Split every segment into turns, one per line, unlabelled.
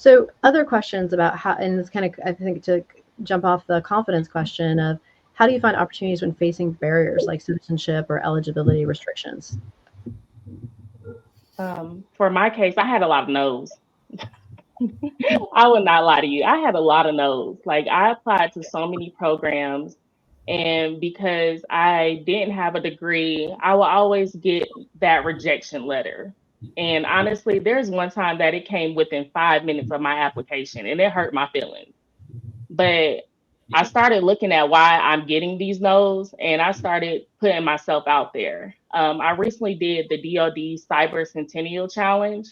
So other questions about how, and it's kind of, I think, to jump off the confidence question of how do you find opportunities when facing barriers like citizenship or eligibility restrictions?
For my case, I had a lot of no's. I would not lie to you. I had a lot of no's. Like I applied to so many programs, and because I didn't have a degree, I will always get that rejection letter. And honestly, there's one time that it came within 5 minutes of my application, and it hurt my feelings. But I started looking at why I'm getting these no's, and I started putting myself out there. I recently did the DoD Cyber Centennial Challenge,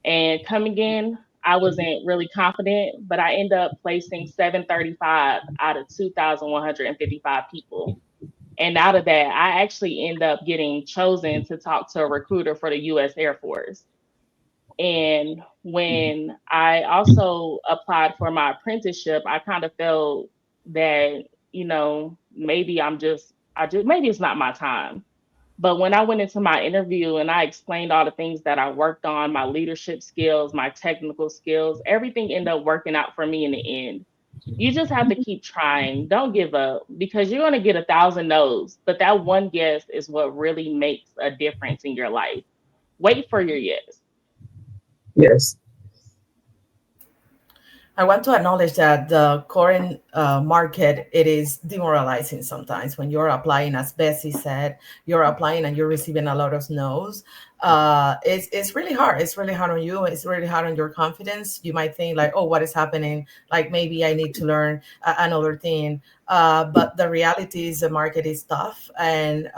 and coming in, I wasn't really confident, but I ended up placing 735 out of 2,155 people. And out of that, I actually end up getting chosen to talk to a recruiter for the US Air Force. And when I also applied for my apprenticeship, I kind of felt that, maybe maybe it's not my time. But when I went into my interview and I explained all the things that I worked on, my leadership skills, my technical skills, everything ended up working out for me in the end. You just have to keep trying. Don't give up because you're going to get 1,000 no's, but that one yes is what really makes a difference in your life. Wait for your yes.
Yes.
I want to acknowledge that the current market, it is demoralizing sometimes when you're applying, as Bessie said, you're applying and you're receiving a lot of no's. It's really hard. It's really hard on you. It's really hard on your confidence. You might think like, oh, what is happening? Like maybe I need to learn another thing. But the reality is the market is tough. And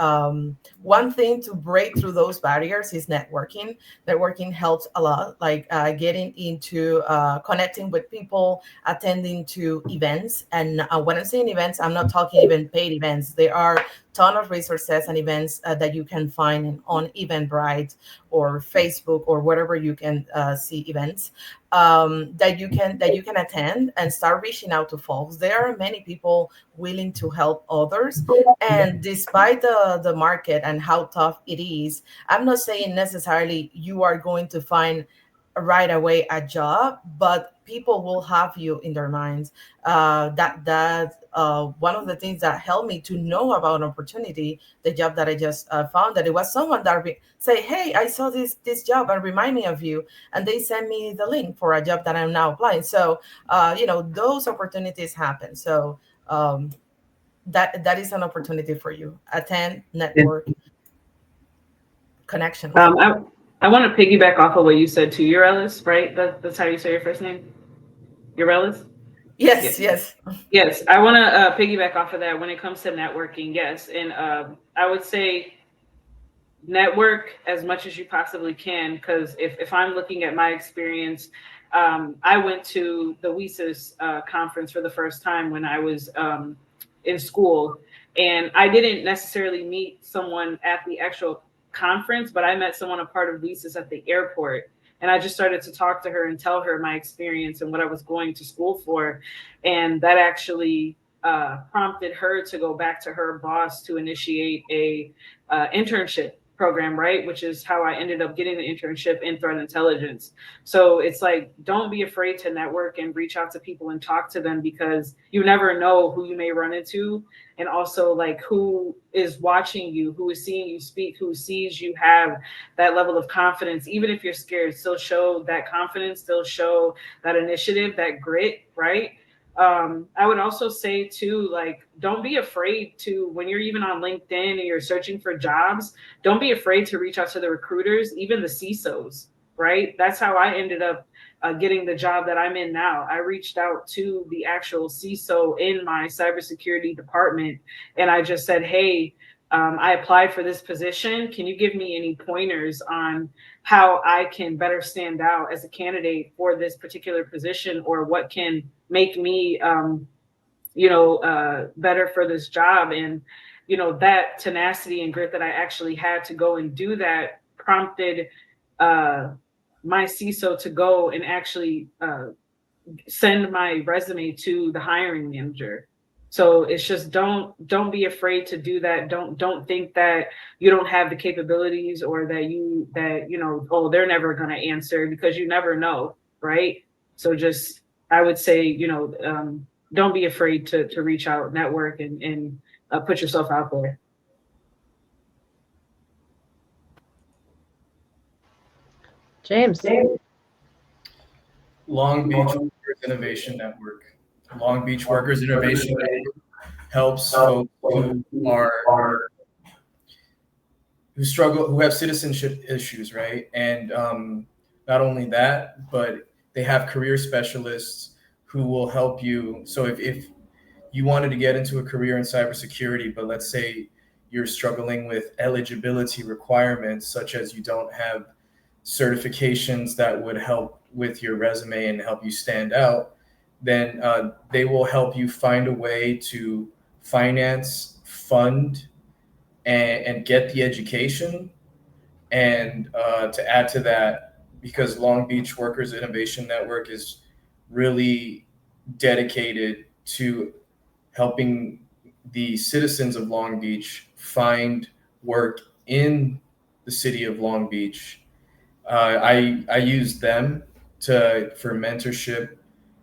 one thing to break through those barriers is networking. Networking helps a lot, like getting into connecting with people, attending to events. And when I'm saying events, I'm not talking even paid events. There are ton of resources and events that you can find on Eventbrite or Facebook or wherever you can see events that you can attend and start reaching out to folks. There are many people willing to help others, and despite the market and how tough it is, I'm not saying necessarily you are going to find right away a job, but people will have you in their minds. That one of the things that helped me to know about an opportunity, the job that I just found, that it was someone that say, "Hey, I saw this job and remind me of you," and they sent me the link for a job that I'm now applying. So, those opportunities happen. So that is an opportunity for you. Attend, network, connection with people.
I want to piggyback off of what you said too. Eurellis, right? That's how you say your first name? Eurellis?
Yes.
Yes, I want to piggyback off of that when it comes to networking. Yes, and I would say network as much as you possibly can, because if I'm looking at my experience, I went to the WESIS conference for the first time when I was in school, and I didn't necessarily meet someone at the actual conference, but I met someone a part of WESIS at the airport. And I just started to talk to her and tell her my experience and what I was going to school for. And that actually prompted her to go back to her boss to initiate a internship program, right? Which is how I ended up getting the internship in threat intelligence. So it's like, don't be afraid to network and reach out to people and talk to them, because you never know who you may run into. And also like who is watching you, who is seeing you speak, who sees you have that level of confidence. Even if you're scared, still show that confidence, still show that initiative, that grit, right? I would also say too, like, don't be afraid to, when you're even on LinkedIn and you're searching for jobs, don't be afraid to reach out to the recruiters, even the CISOs, right? That's how I ended up getting the job that I'm in now. I reached out to the actual CISO in my cybersecurity department, and I just said, hey, I applied for this position. Can you give me any pointers on how I can better stand out as a candidate for this particular position, or what can make me, better for this job? And, that tenacity and grit that I actually had to go and do that prompted my CISO to go and actually send my resume to the hiring manager. So it's just don't be afraid to do that. Don't think that you don't have the capabilities, or that oh, they're never going to answer, because you never know, right? So just, I would say, don't be afraid to reach out, network, and put yourself out there.
James.
Long Beach Workers Innovation Network. Long Beach Workers Innovation Network helps folks who struggle, who have citizenship issues, right? And not only that, but they have career specialists who will help you. So if you wanted to get into a career in cybersecurity, but let's say you're struggling with eligibility requirements, such as you don't have certifications that would help with your resume and help you stand out, then they will help you find a way to finance, fund, and get the education. And to add to that, because Long Beach Workers Innovation Network is really dedicated to helping the citizens of Long Beach find work in the city of Long Beach. I use them for mentorship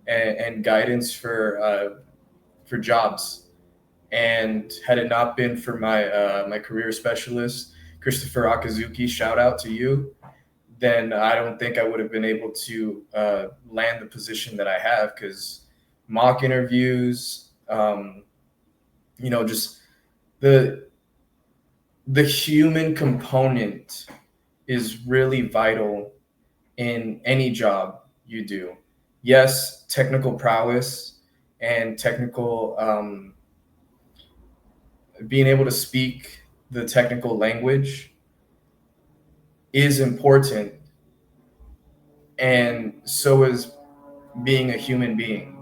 and guidance for jobs. And had it not been for my career specialist, Christopher Akazuki, shout out to you, then I don't think I would have been able to land the position that I have, because mock interviews, just the human component is really vital in any job you do. Yes, technical prowess and technical being able to speak the technical language is important, and so is being a human being.